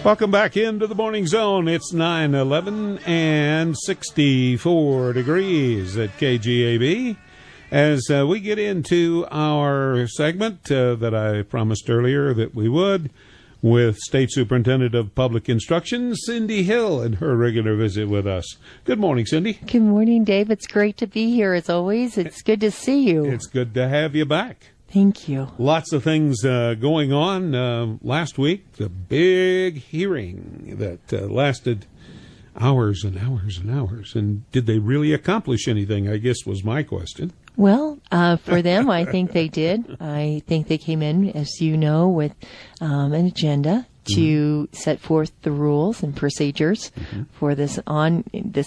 Welcome back into the Morning Zone. It's 9:11 and 64 degrees at KGAB. As we get into our segment that I promised earlier that we would, with State Superintendent of Public Instruction, Cindy Hill, and her regular visit with us. Good morning, Cindy. Good morning, Dave. It's great to be here, as always. It's good to see you. It's good to have you back. Thank you. Lots of things going on. Last week, the big hearing that lasted hours and hours and hours. And did they really accomplish anything, I guess, was my question. Well, for them, I think they did. I think they came in, as you know, with an agenda to set forth the rules and procedures for this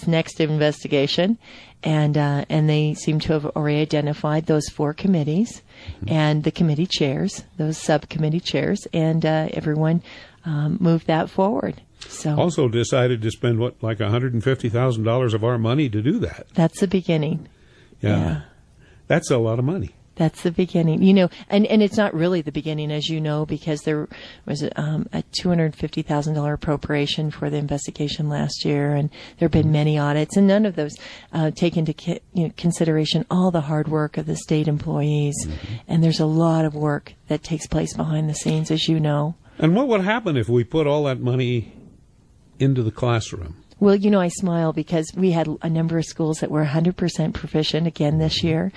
next investigation, and they seem to have already identified those 4 committees and the committee chairs, those subcommittee chairs, and everyone moved that forward. So also decided to spend like $150,000 of our money to do that. That's the beginning. Yeah. That's a lot of money. That's the beginning, you know, and it's not really the beginning, as you know, because there was a $250,000 appropriation for the investigation last year, and there have been many audits, and none of those take into consideration all the hard work of the state employees, and there's a lot of work that takes place behind the scenes, as you know. And what would happen if we put all that money into the classroom? Well, you know, I smile because we had a number of schools that were 100% proficient again this year.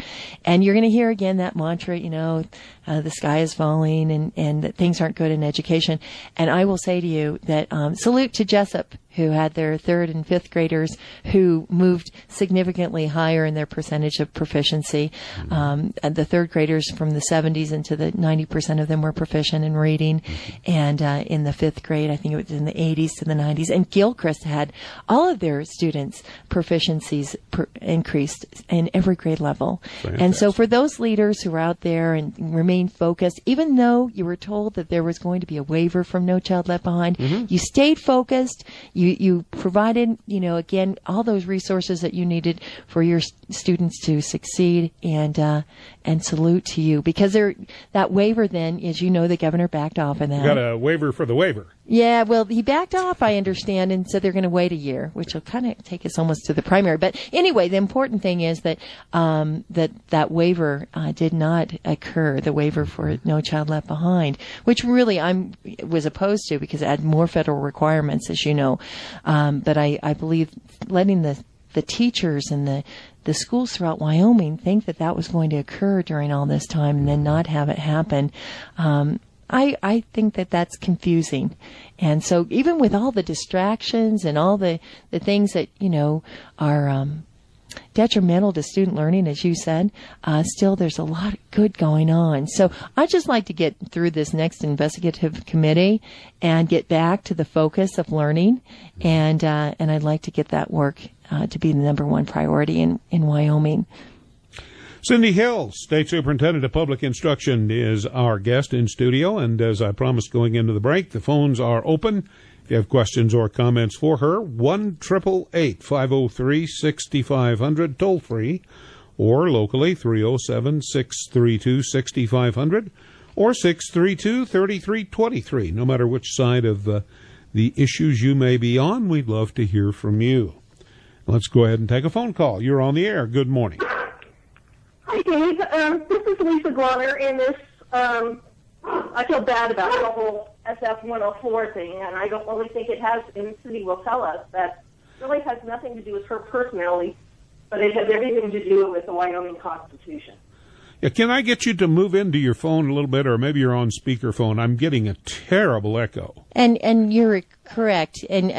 And you're going to hear again that mantra, you know, the sky is falling and that things aren't good in education. And I will say to you that salute to Jessup, who had their 3rd and 5th graders who moved significantly higher in their percentage of proficiency. And the 3rd graders from the 70s into the 90% of them were proficient in reading. And in the 5th grade, I think it was in the 80s to the 90s. And Gilchrist had all of their students' proficiencies increased in every grade level. Fantastic. And so for those leaders who are out there and remain focused, even though you were told that there was going to be a waiver from No Child Left Behind, you stayed focused. You provided, you know, again, all those resources that you needed for your students to succeed, and salute to you, because that waiver then, as you know, the governor backed off on that. You got a waiver for the waiver. Yeah, well, he backed off, I understand, and said they're going to wait a year, which will kind of take us almost to the primary. But anyway, the important thing is that that waiver did not occur, the waiver for No Child Left Behind, which really was opposed to because it had more federal requirements, as you know. But I believe letting the teachers and the schools throughout Wyoming think that was going to occur during all this time and then not have it happen. I think that's confusing. And so even with all the distractions and all the things that, you know, are detrimental to student learning, as you said, still there's a lot of good going on. So I'd just like to get through this next investigative committee and get back to the focus of learning. And I'd like to get that work to be the number 1 priority in Wyoming. Cindy Hill, State Superintendent of Public Instruction, is our guest in studio. And as I promised going into the break, the phones are open. If you have questions or comments for her, 1-888-503-6500, toll free, or locally 307-632-6500 or 632-3323. No matter which side of the issues you may be on, we'd love to hear from you. Let's go ahead and take a phone call. You're on the air. Good morning. Hi, Dave. This is Lisa Gloner, and I feel bad about the whole SF 104 thing, and I don't really think it has, and Cindy will tell us, that really has nothing to do with her personality, but it has everything to do with the Wyoming Constitution. Yeah, can I get you to move into your phone a little bit, or maybe you're on speakerphone? I'm getting a terrible echo. And you're correct. And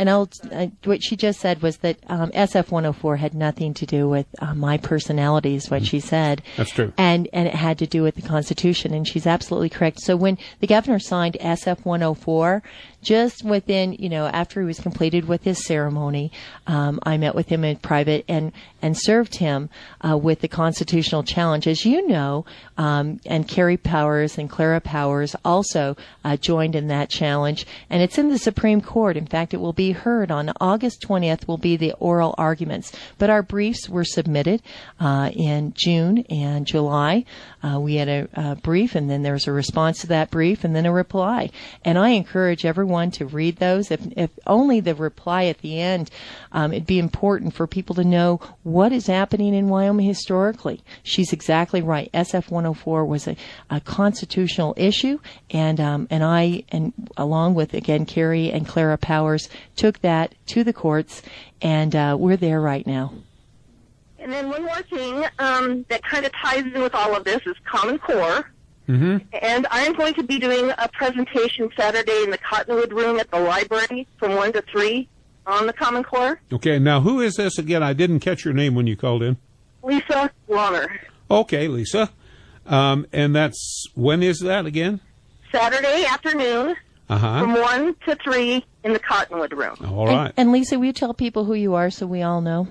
what she just said was that SF 104 had nothing to do with my personality, is what she said. That's true. And it had to do with the Constitution, and she's absolutely correct. So when the governor signed SF 104, just within, you know, after he was completed with his ceremony, I met with him in private and served him with the constitutional challenge. As you know, and Carrie Powers and Clara Powers also joined in that challenge, and it's in the Supreme Court. court. In fact, it will be heard on August 20th will be the oral arguments. But our briefs were submitted in June and July. We had a brief, and then there was a response to that brief, and then a reply. And I encourage everyone to read those. If only the reply at the end, it'd be important for people to know what is happening in Wyoming historically. She's exactly right. SF 104 was a constitutional issue, and I, along with, again, Carrie and Clara Powers, took that to the courts, and we're there right now. And then one more thing that kind of ties in with all of this is Common Core. Mm-hmm. And I'm going to be doing a presentation Saturday in the Cottonwood Room at the library from 1 to 3 on the Common Core. Okay, now who is this again? I didn't catch your name when you called in. Lisa Glonner. Okay, Lisa. And that's, when is that again? Saturday afternoon from 1 to 3 in the Cottonwood Room. All right. And Lisa, will you tell people who you are so we all know?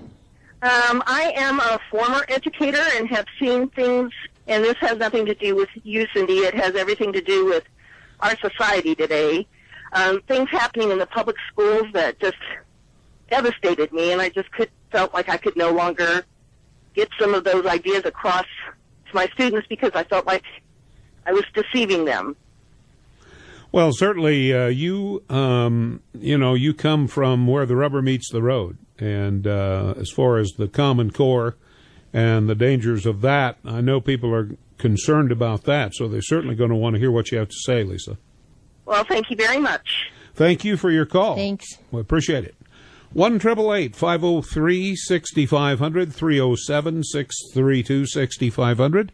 I am a former educator and have seen things, and this has nothing to do with you, Cindy. It has everything to do with our society today. Things happening in the public schools that just devastated me, and I just felt like I could no longer get some of those ideas across to my students because I felt like I was deceiving them. Well, certainly you come from where the rubber meets the road. And as far as the Common Core and the dangers of that, I know people are concerned about that, so they're certainly going to want to hear what you have to say, Lisa. Well, thank you very much. Thank you for your call. Thanks. We appreciate it. 1-888-503-6500, 307-632-6500,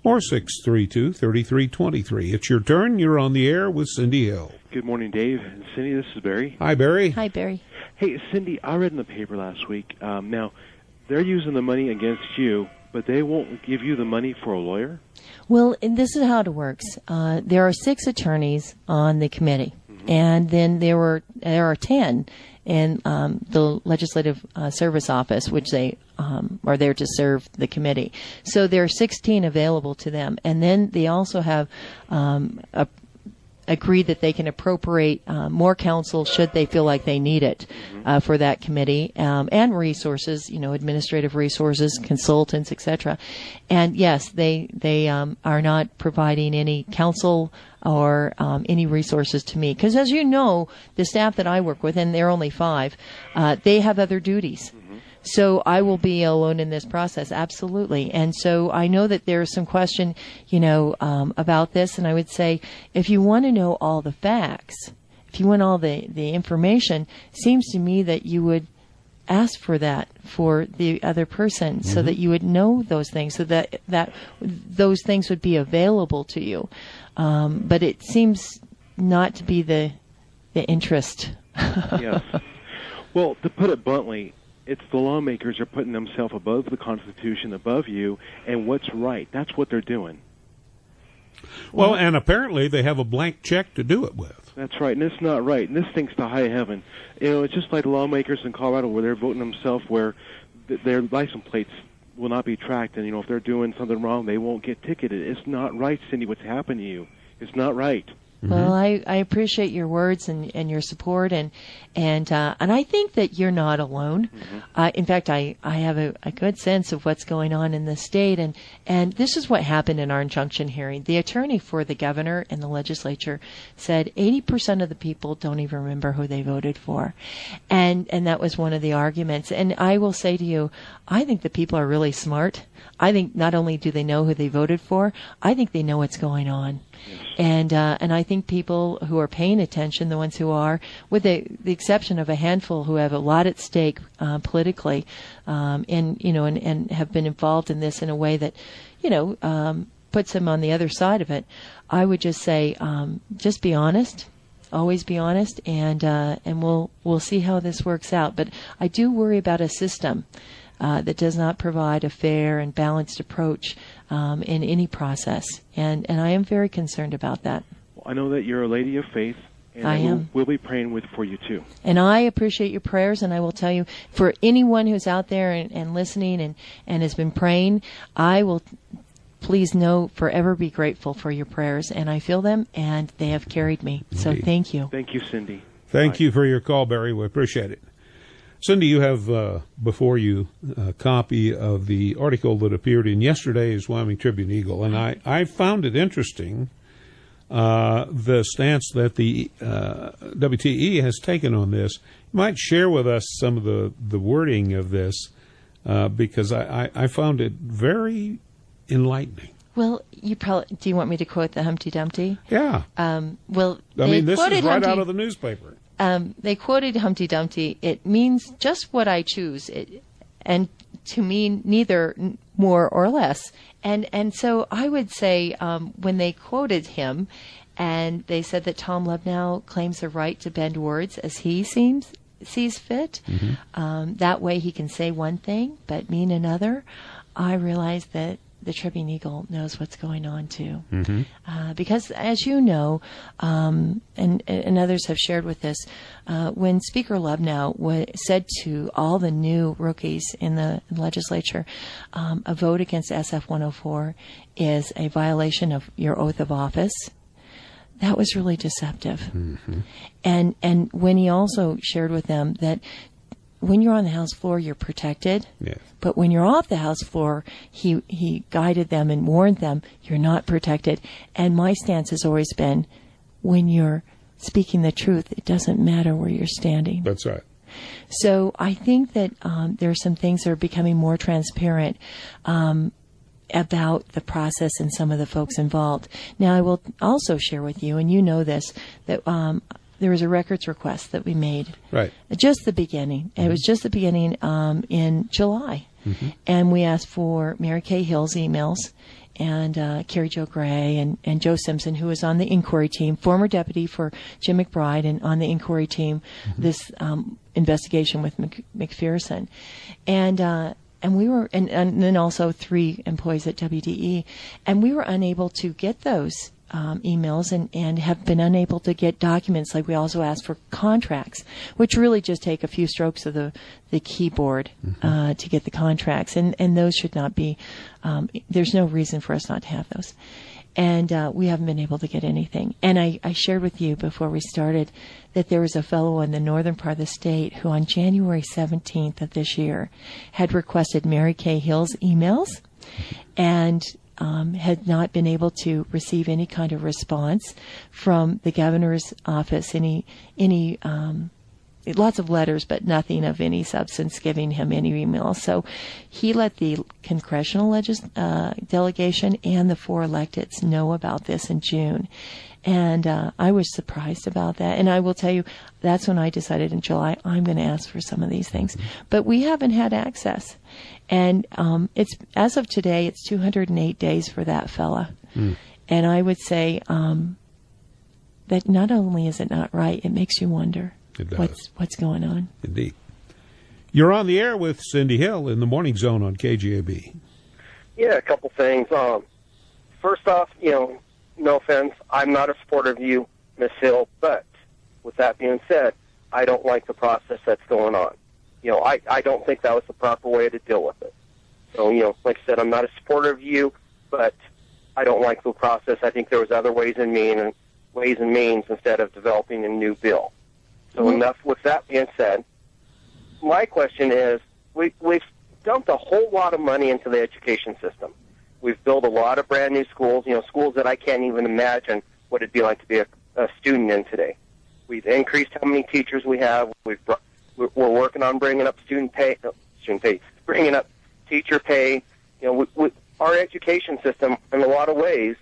or 632-3323. It's your turn. You're on the air with Cindy Hill. Good morning, Dave and Cindy. This is Barry. Hi, Barry. Hi, Barry. Hey, Cindy, I read in the paper last week. Now, they're using the money against you, but they won't give you the money for a lawyer? Well, and this is how it works. There are 6 attorneys on the committee, and then there are 10 in the Legislative Service Office, which they are there to serve the committee. So there are 16 available to them, and then they also have agreed that they can appropriate more counsel should they feel like they need it for that committee, and resources, administrative resources, consultants, etc. And yes, they are not providing any counsel or any resources to me, because as you know, the staff that I work with, and they're only 5, they have other duties. So I will be alone in this process, absolutely. And so I know that there's some question, about this. And I would say, if you want to know all the facts, if you want all the information, it seems to me that you would ask for that for the other person, so that you would know those things, so that those things would be available to you. But it seems not to be the interest. Yes. Well, to put it bluntly, it's the lawmakers are putting themselves above the Constitution, above you, and what's right. That's what they're doing. Well, and apparently they have a blank check to do it with. That's right, and it's not right. And this thing's to high heaven. It's just like the lawmakers in Colorado where they're voting themselves where their license plates will not be tracked, and, if they're doing something wrong, they won't get ticketed. It's not right, Cindy, what's happened to you. It's not right. Well, I appreciate your words and your support, and I think that you're not alone. In fact, I have a good sense of what's going on in the state, and this is what happened in our injunction hearing. The attorney for the governor and the legislature said 80% of the people don't even remember who they voted for, and that was one of the arguments. And I will say to you, I think the people are really smart. I think not only do they know who they voted for, I think they know what's going on. Yes. And I think people who are paying attention, the ones who are, with the exception of a handful who have a lot at stake politically, and have been involved in this in a way that, puts them on the other side of it. I would just say, just be honest. Always be honest, and we'll see how this works out. But I do worry about a system that does not provide a fair and balanced approach in any process, and I am very concerned about that. Well, I know that you're a lady of faith, and I am. We'll be praying for you too. And I appreciate your prayers, and I will tell you, for anyone who's out there and listening and has been praying, I will. Please know, forever be grateful for your prayers, and I feel them, and they have carried me. Indeed. So thank you. Thank you, Cindy. Thank you for your call, Barry. We appreciate it. Cindy, you have before you a copy of the article that appeared in yesterday's Wyoming Tribune-Eagle, and I found it interesting, the stance that the WTE has taken on this. You might share with us some of the wording of this, because I found it very enlightening. Well, do you want me to quote the Humpty Dumpty? Yeah. Well, this is right out of the newspaper. They quoted Humpty Dumpty. It means just what I choose, and to mean neither more or less. And so I would say when they quoted him, and they said that Tom Lubnow claims the right to bend words as he sees fit. Mm-hmm. That way he can say one thing but mean another. I realized that the Tribune-Eagle knows what's going on too, because as you know, and others have shared with us, when Speaker Lubnow said to all the new rookies in the legislature, a vote against SF 104 is a violation of your oath of office. That was really deceptive. Mm-hmm. And when he also shared with them that when you're on the House floor, you're protected. Yes. But when you're off the House floor, he guided them and warned them, you're not protected. And my stance has always been, when you're speaking the truth, it doesn't matter where you're standing. That's right. So I think that there are some things that are becoming more transparent about the process and some of the folks involved. Now, I will also share with you, and you know this, that there was a records request that we made. Right. Just the beginning. Mm-hmm. It was just the beginning in July. Mm-hmm. And we asked for Mary Kay Hill's emails and Carrie Jo Gray and Joe Simpson, who was on the inquiry team, former deputy for Jim McBride, and on the inquiry team, this investigation with McPherson. And we were, and then also 3 employees at WDE, and we were unable to get those emails and have been unable to get documents. Like we also asked for contracts, which really just take a few strokes of the keyboard to get the contracts, and those should not be. There's no reason for us not to have those, and we haven't been able to get anything. And I shared with you before we started that there was a fellow in the northern part of the state who on January 17th of this year had requested Mary Kay Hill's emails and had not been able to receive any kind of response from the governor's office, lots of letters, but nothing of any substance giving him any emails. So he let the congressional delegation and the 4 electeds know about this in June. And I was surprised about that. And I will tell you, that's when I decided in July, I'm going to ask for some of these things. But we haven't had access. And it's as of today, it's 208 days for that fella. And I would say that not only is it not right, it makes you wonder what's going on. Indeed. You're on the air with Cindy Hill in the Morning Zone on KGAB. Yeah, a couple things. First off, no offense, I'm not a supporter of you, Miss Hill, but with that being said, I don't like the process that's going on. I don't think that was the proper way to deal with it. So, like I said, I'm not a supporter of you, but I don't like the process. I think there was other ways and means instead of developing a new bill. So enough with that being said. My question is, we've dumped a whole lot of money into the education system. We've built a lot of brand new schools, schools that I can't even imagine what it'd be like to be a student in today. We've increased how many teachers we have. We're working on bringing up bringing up teacher pay. Our education system, in a lot of ways,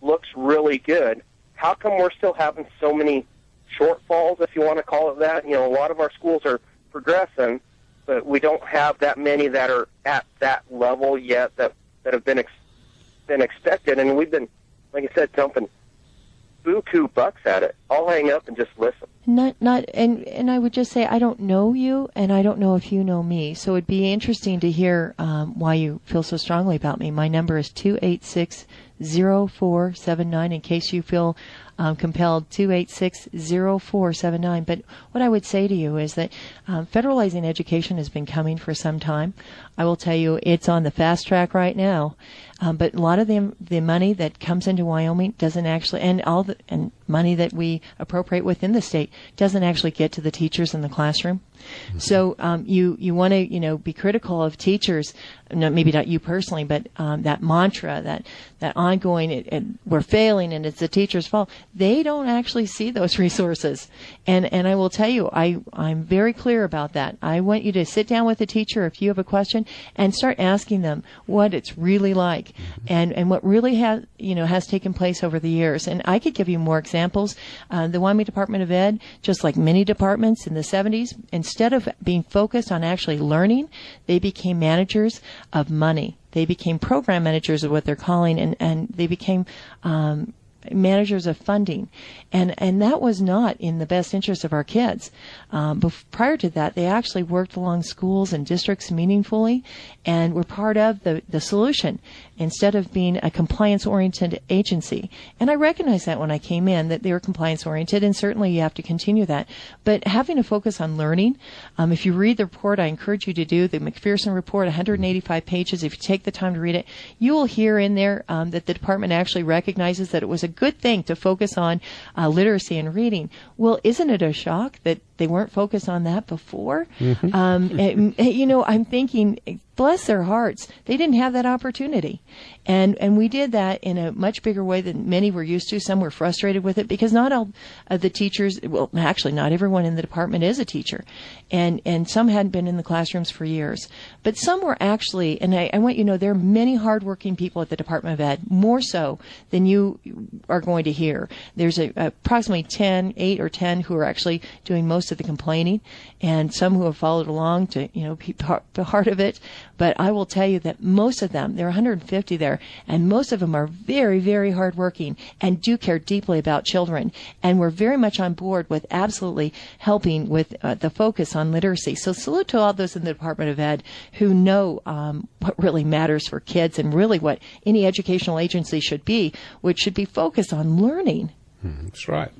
looks really good. How come we're still having so many shortfalls, if you want to call it that? A lot of our schools are progressing, but we don't have that many that are at that level yet that have been expected. And we've been, like I said, dumping buku bucks at it. I'll hang up and just listen. And I would just say I don't know you, and I don't know if you know me. So it'd be interesting to hear why you feel so strongly about me. My number is 286-0479 in case you feel compelled 286-0479. But what I would say to you is that federalizing education has been coming for some time. I will tell you it's on the fast track right now. But a lot of the money that comes into Wyoming doesn't actually, and money that we appropriate within the state doesn't actually get to the teachers in the classroom. Mm-hmm. So you want to be critical of teachers, maybe not you personally, but that mantra, that ongoing, we're failing and it's the teacher's fault. They don't actually see those resources, and I will tell you, I'm very clear about that. I want you to sit down with a teacher if you have a question and start asking them what it's really like. And what really has taken place over the years. And I could give you more examples. The Wyoming Department of Ed, just like many departments in the 70s, instead of being focused on actually learning, they became managers of money. They became program managers of what they're calling, and they became managers of funding. And that was not in the best interest of our kids. Prior to that, they actually worked along schools and districts meaningfully and were part of the solution instead of being a compliance-oriented agency. And I recognized that when I came in, that they were compliance-oriented, and certainly you have to continue that. But having a focus on learning, if you read the report, I encourage you to do the McPherson report, 185 pages. If you take the time to read it, you will hear in there that the department actually recognizes that it was a good thing to focus on literacy and reading. Well, isn't it a shock that they weren't focused on that before? Mm-hmm. I'm thinking, bless their hearts, they didn't have that opportunity. And we did that in a much bigger way than many were used to. Some were frustrated with it because not all of the teachers, well, actually not everyone in the department is a teacher. And some hadn't been in the classrooms for years. But some were actually, and I want you to know, there are many hardworking people at the Department of Ed, more so than you are going to hear. There's approximately 8 or 10 who are actually doing most of the complaining, and some who have followed along to, be part of it. But I will tell you that most of them, there are 150 there, and most of them are very, very hardworking and do care deeply about children. And we're very much on board with absolutely helping with the focus on literacy. So salute to all those in the Department of Ed who know what really matters for kids and really what any educational agency should be, which should be focused on learning. That's right.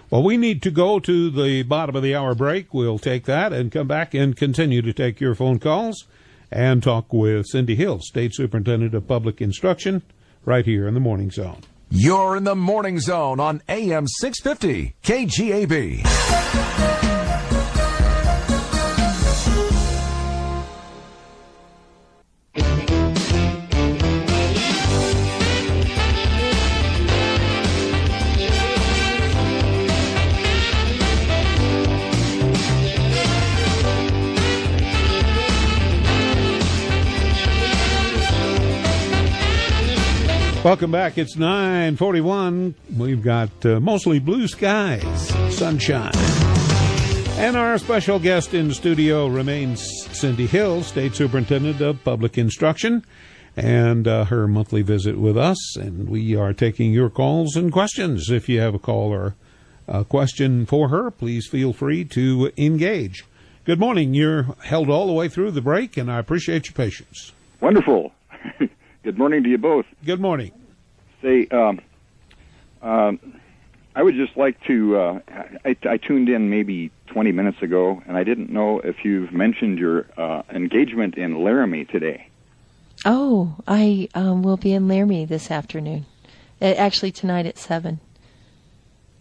Well, we need to go to the bottom of the hour break. We'll take that and come back and continue to take your phone calls and talk with Cindy Hill, State Superintendent of Public Instruction, right here in the Morning Zone. You're in the Morning Zone on AM 650 KGAB. Welcome back. It's 9:41. We've got mostly blue skies, sunshine. And our special guest in the studio remains Cindy Hill, State Superintendent of Public Instruction, and her monthly visit with us. And we are taking your calls and questions. If you have a call or a question for her, please feel free to engage. Good morning. You're held all the way through the break, and I appreciate your patience. Wonderful. Good morning to you both. Good morning. Say, I would just like to, I tuned in maybe 20 minutes ago, and I didn't know if you've mentioned your engagement in Laramie today. Oh, I will be in Laramie this afternoon. Actually, tonight at 7.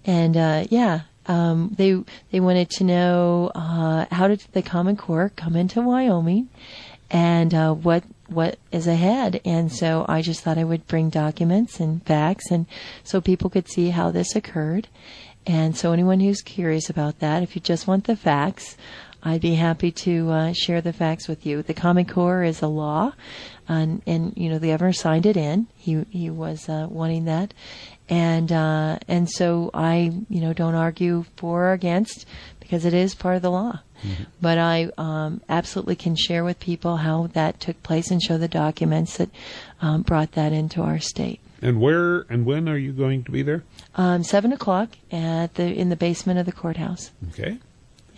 And, they wanted to know how did the Common Core come into Wyoming and what is ahead. And so I just thought I would bring documents and facts and so people could see how this occurred. And so anyone who's curious about that, if you just want the facts, I'd be happy to share the facts with you. The Common Core is a law, and the governor signed it in. He was wanting that. And so I, don't argue for or against because it is part of the law. Mm-hmm. But I absolutely can share with people how that took place and show the documents that brought that into our state. And where and when are you going to be there? 7:00 in the basement of the courthouse. Okay.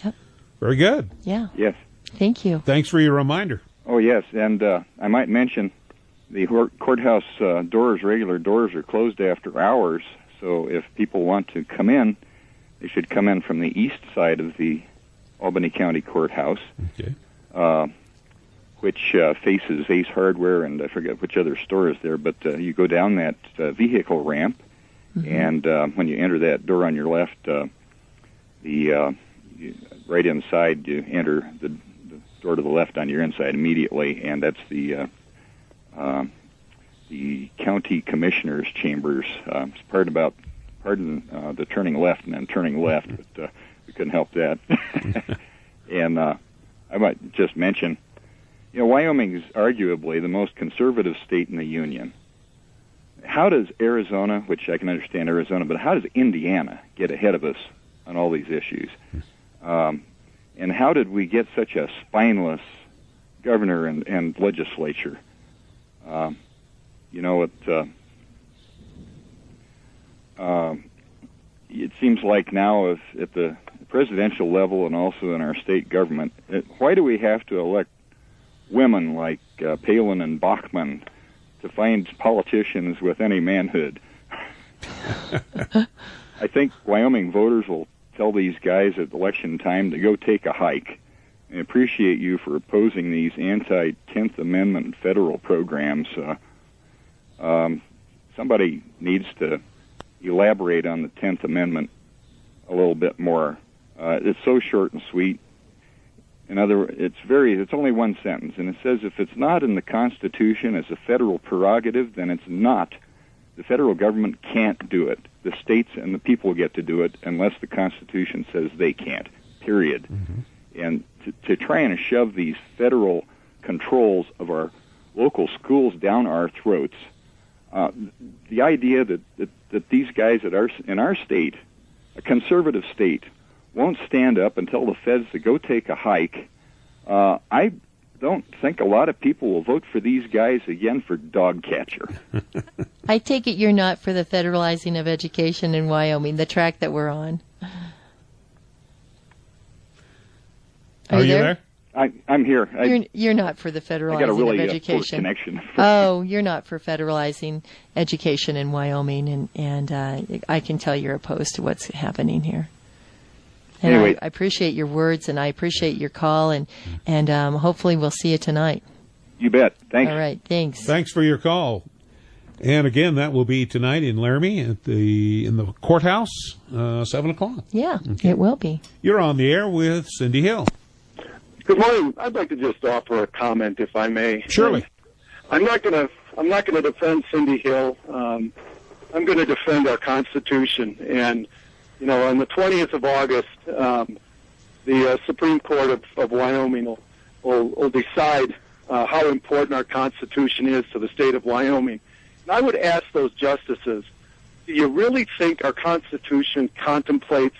Yep. Very good. Yeah. Yes. Thank you. Thanks for your reminder. Oh, yes, and I might mention the courthouse regular doors are closed after hours, so So if people want to come in, they should come in from the east side of the Albany County Courthouse, which faces Ace Hardware, and I forget which other store is there, but you go down that vehicle ramp, and when you enter that door on your left, right inside, you enter the door to the left on your inside immediately, and that's the county commissioners' chambers. It's pardon the turning left and then turning left, but we couldn't help that. And I might just mention, Wyoming is arguably the most conservative state in the union. How does Arizona, which I can understand Arizona, but how does Indiana get ahead of us on all these issues? And how did we get such a spineless governor and legislature? It seems like now, at the presidential level and also in our state government, why do we have to elect women like Palin and Bachman to find politicians with any manhood? I think Wyoming voters will tell these guys at election time to go take a hike. I appreciate you for opposing these anti-10th Amendment federal programs. Somebody needs to elaborate on the 10th Amendment a little bit more. It's so short and sweet. In other words, it's only one sentence, and it says if it's not in the Constitution as a federal prerogative, then it's not. The federal government can't do it. The states and the people get to do it unless the Constitution says they can't, period. And to try and shove these federal controls of our local schools down our throats, the idea that these guys in our state, a conservative state, won't stand up and tell the feds to go take a hike, I don't think a lot of people will vote for these guys again for dog catcher. I take it you're not for the federalizing of education in Wyoming, the track that we're on. Are you there? I'm here. You're not for the federalizing I got a really of education. Poor connection. Oh, you're not for federalizing education in Wyoming, and I can tell you're opposed to what's happening here. And anyway, I appreciate your words, and I appreciate your call, and hopefully we'll see you tonight. You bet. Thanks. All right. Thanks. Thanks for your call. And again, that will be tonight in Laramie in the courthouse, 7:00. Yeah, It will be. You're on the air with Cindy Hill. Good morning. I'd like to just offer a comment, if I may. Surely. I'm not going to defend Cindy Hill. I'm going to defend our Constitution. And on the 20th of August, the Supreme Court of Wyoming will decide how important our Constitution is to the state of Wyoming. And I would ask those justices, do you really think our Constitution contemplates,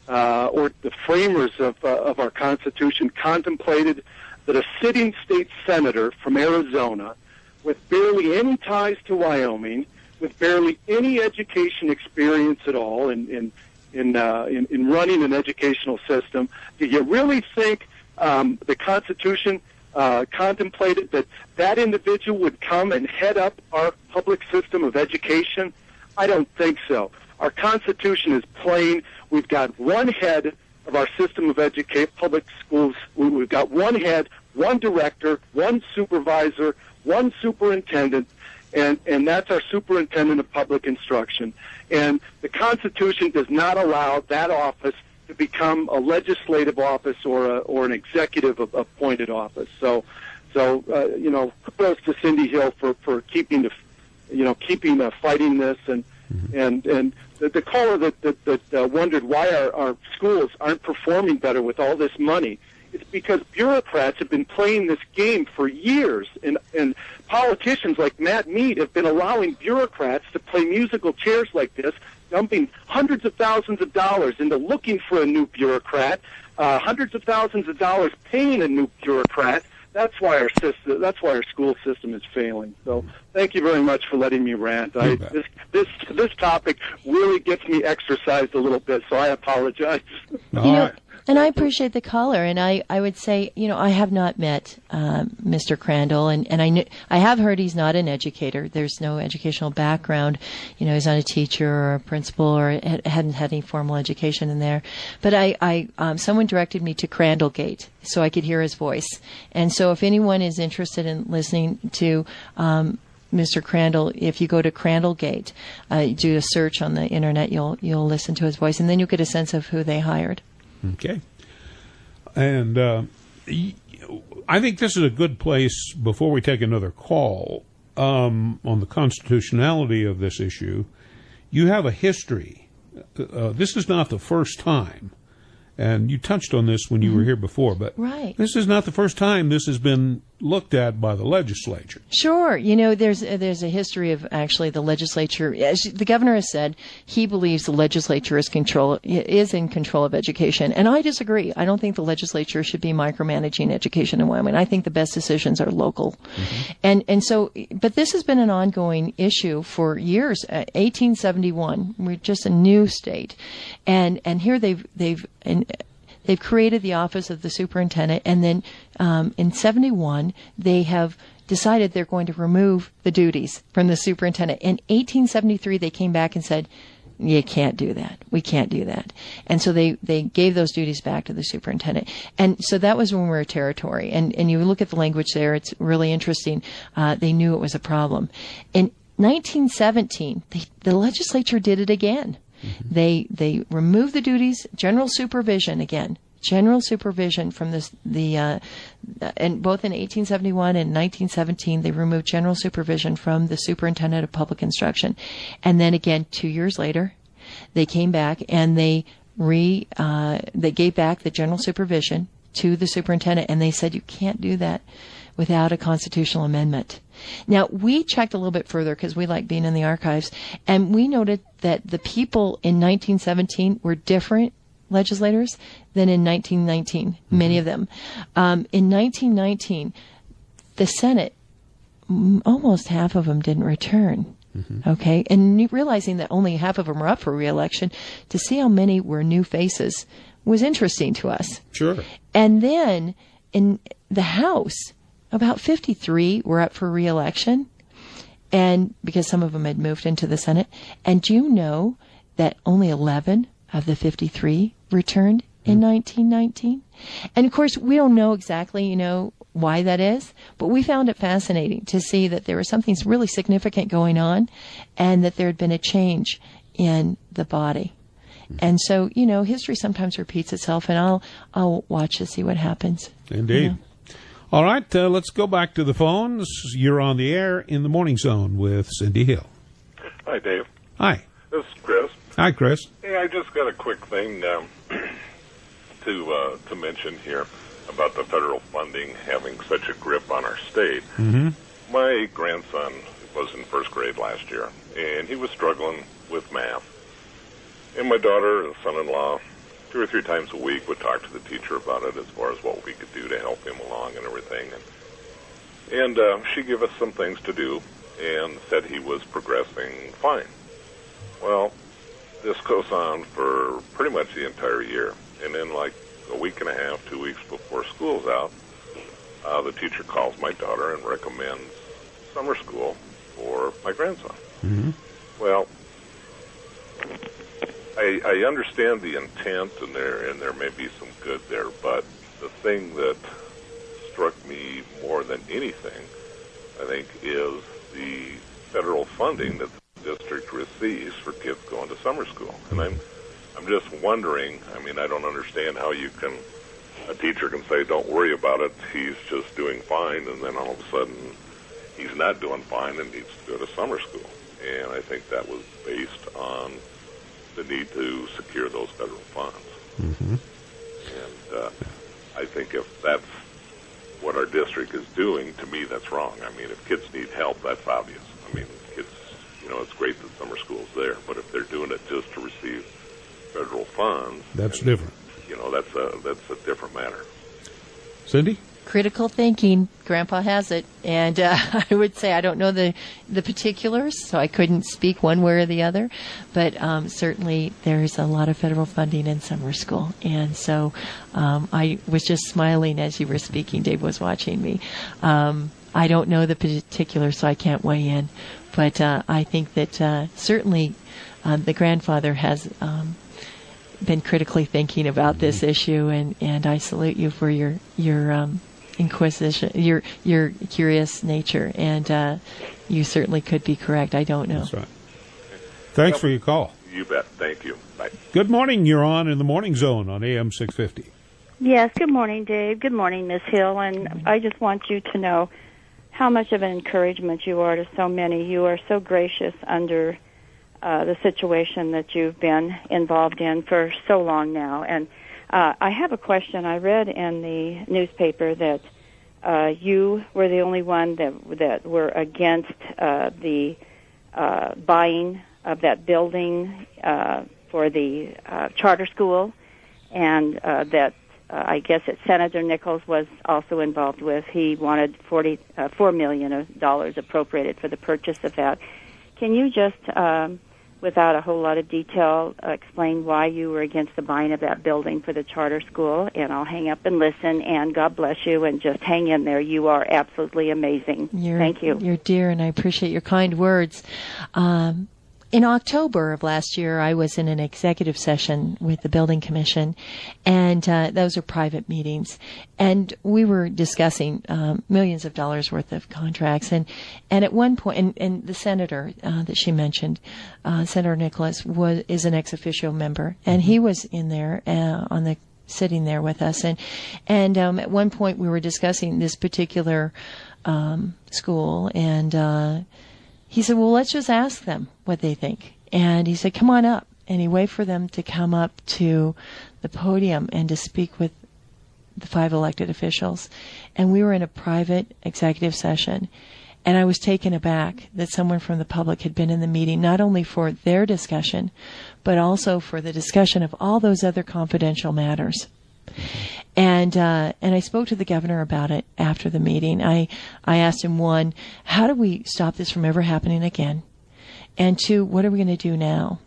or the framers of our Constitution contemplated, that a sitting state senator from Arizona, with barely any ties to Wyoming, with barely any education experience at all in running an educational system, do you really think the Constitution contemplated that individual would come and head up our public system of education? I don't think so. Our Constitution is plain. We've got one head of our system of public schools. We've got one head, one director, one supervisor, one superintendent, and that's our superintendent of public instruction. And the Constitution does not allow that office to become a legislative office or an executive appointed office. So kudos to Cindy Hill for keeping fighting this, and the caller that wondered why our schools aren't performing better with all this money. It's because bureaucrats have been playing this game for years, and politicians like Matt Mead have been allowing bureaucrats to play musical chairs like this, dumping hundreds of thousands of dollars into looking for a new bureaucrat, hundreds of thousands of dollars paying a new bureaucrat. That's why our school system is failing. So thank you very much for letting me rant. This topic really gets me exercised a little bit, so I apologize. All right. And I appreciate the caller, and I would say, I have not met Mr. Crandall, and I have heard he's not an educator. There's no educational background. He's not a teacher or a principal or hadn't had any formal education in there. But someone directed me to Crandallgate so I could hear his voice. And so if anyone is interested in listening to Mr. Crandall, if you go to Crandallgate, do a search on the internet, you'll listen to his voice, and then you'll get a sense of who they hired. Okay. And I think this is a good place, before we take another call, on the constitutionality of this issue. You have a history. This is not the first time. And you touched on this when you were here before, but this is not the first time this has been looked at by the legislature. Sure. There's a history of actually the legislature. As the governor has said, he believes the legislature is in control of education. And I disagree. I don't think the legislature should be micromanaging education in Wyoming. I think the best decisions are local. And so, but this has been an ongoing issue for years. 1871, we're just a new state. And here they've created the office of the superintendent, and then in 71 they have decided they're going to remove the duties from the superintendent. In 1873 they came back and said, you can't do that. We can't do that. And so they gave those duties back to the superintendent. And so that was when we were a territory. And you look at the language there, it's really interesting. They knew it was a problem. In 1917, the legislature did it again. They removed the duties, general supervision from and both in 1871 and 1917 they removed general supervision from the superintendent of public instruction, and then again 2 years later they came back and they gave back the general supervision to the superintendent, and they said you can't do that without a constitutional amendment. Now, we checked a little bit further because we like being in the archives, and we noted that the people in 1917 were different legislators than in 1919, many of them. In 1919, the Senate, almost half of them didn't return. Okay, and realizing that only half of them were up for re-election, to see how many were new faces was interesting to us. Sure. And then in the House, about 53 were up for re-election, and because some of them had moved into the Senate. And do you know that only 11 of the 53 returned in 1919? And of course, we don't know exactly, why that is, but we found it fascinating to see that there was something really significant going on, and that there had been a change in the body. And so, history sometimes repeats itself, and I'll watch to see what happens. Indeed. All right, let's go back to the phones. You're on the air in the Morning Zone with Cindy Hill. Hi, Dave. Hi. This is Chris. Hi, Chris. Hey, I just got a quick thing to mention here about the federal funding having such a grip on our state. My grandson was in first grade last year, and he was struggling with math. And my daughter and son-in-law, 2 or 3 times a week, would talk to the teacher about it as far as what we could do to help him along and everything. And she gave us some things to do and said he was progressing fine. Well, this goes on for pretty much the entire year. And then like a week and a half, 2 weeks before school's out, the teacher calls my daughter and recommends summer school for my grandson. Well, I understand the intent, and there may be some good there, but the thing that struck me more than anything, I think, is the federal funding that the district receives for kids going to summer school. And I'm just wondering, I don't understand how a teacher can say, don't worry about it, he's just doing fine, and then all of a sudden he's not doing fine and needs to go to summer school. And I think that was based on the need to secure those federal funds. And I think if that's what our district is doing, to me, that's wrong. If kids need help, that's obvious. Kids, it's great that summer school's there, but if they're doing it just to receive federal funds, that's different. That's a different matter. Cindy? critical thinking. Grandpa has it. And I would say I don't know the particulars, so I couldn't speak one way or the other. But certainly there's a lot of federal funding in summer school. And so I was just smiling as you were speaking. Dave was watching me. I don't know the particulars, so I can't weigh in. But I think that certainly the grandfather has been critically thinking about this issue, and I salute you for your inquisition, your curious nature, and you certainly could be correct. I don't know. That's right. Thanks for your call. You bet. Thank you. Bye. Good morning. You're on in the Morning Zone on AM 650. Yes, good morning, Dave. Good morning, Miss Hill. And I just want you to know how much of an encouragement you are to so many. You are so gracious under the situation that you've been involved in for so long now. And I have a question. I read in the newspaper that you were the only one that were against the buying of that building for the charter school, and that I guess that Senator Nichols was also involved with. He wanted $4 million appropriated for the purchase of that. Can you just without a whole lot of detail, explain why you were against the buying of that building for the charter school? And I'll hang up and listen, and God bless you, and just hang in there. You are absolutely amazing. Thank you. You're dear, and I appreciate your kind words. In October of last year, I was in an executive session with the Building Commission, and those are private meetings. And we were discussing millions of dollars worth of contracts. And at one point, and the senator that she mentioned, Senator Nicholas, is an ex officio member, and he was in there sitting there with us. And at one point, we were discussing this particular school, and he said, well, let's just ask them what they think. And he said, come on up. And he waited for them to come up to the podium and to speak with the 5 elected officials. And we were in a private executive session. And I was taken aback that someone from the public had been in the meeting, not only for their discussion, but also for the discussion of all those other confidential matters. And I spoke to the governor about it after the meeting. I asked him, 1, how do we stop this from ever happening again? And 2, what are we going to do now?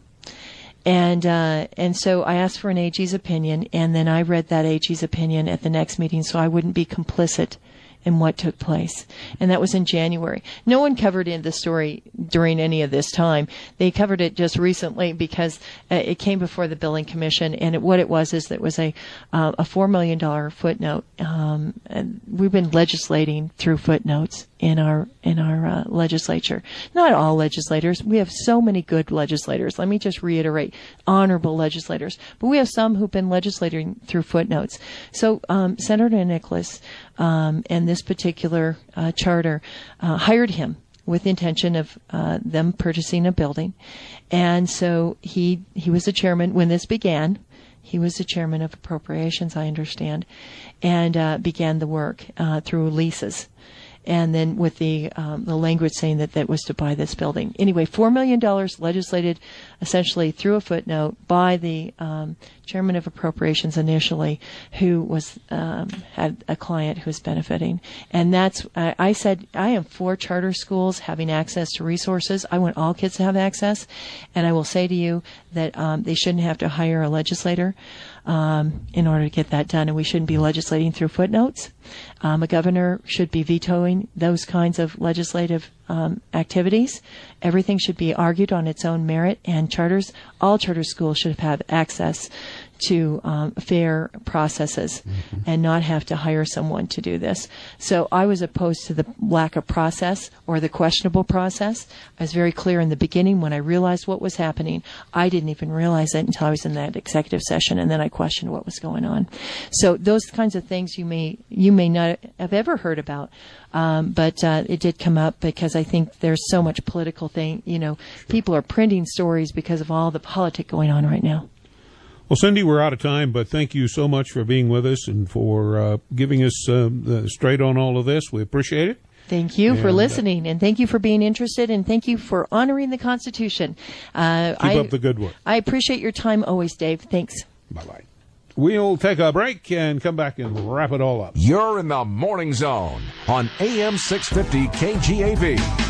And so I asked for an AG's opinion, and then I read that AG's opinion at the next meeting so I wouldn't be complicit in what took place. And that was in January. No one covered in the story during any of this time. They covered it just recently because it came before the Building Commission, and what it was is that it was a $4 million footnote. And we've been legislating through footnotes in our legislature. Not all legislators. We have so many good legislators. Let me just reiterate, honorable legislators. But we have some who've been legislating through footnotes. So Senator Nicholas and this particular charter hired him with the intention of them purchasing a building. And so he was the chairman when this began. He was the chairman of appropriations, I understand, and began the work through leases. And then with the language saying that was to buy this building. Anyway, $4 million legislated essentially through a footnote by the chairman of appropriations initially, who was had a client who was benefiting. And that's I said I am for charter schools having access to resources. I want all kids to have access, and I will say to you that they shouldn't have to hire a legislator in order to get that done, and we shouldn't be legislating through footnotes. A governor should be vetoing those kinds of legislative activities. Everything should be argued on its own merit, and all charter schools should have access to fair processes and not have to hire someone to do this. So I was opposed to the lack of process or the questionable process. I was very clear in the beginning when I realized what was happening. I didn't even realize it until I was in that executive session, and then I questioned what was going on. So those kinds of things you may not have ever heard about, but it did come up because I think there's so much political thing. People are printing stories because of all the politics going on right now. Well, Cindy, we're out of time, but thank you so much for being with us and for giving us straight on all of this. We appreciate it. Thank you for listening, and thank you for being interested, and thank you for honoring the Constitution. Keep up the good work. I appreciate your time always, Dave. Thanks. Bye-bye. We'll take a break and come back and wrap it all up. You're in the Morning Zone on AM 650 KGAB.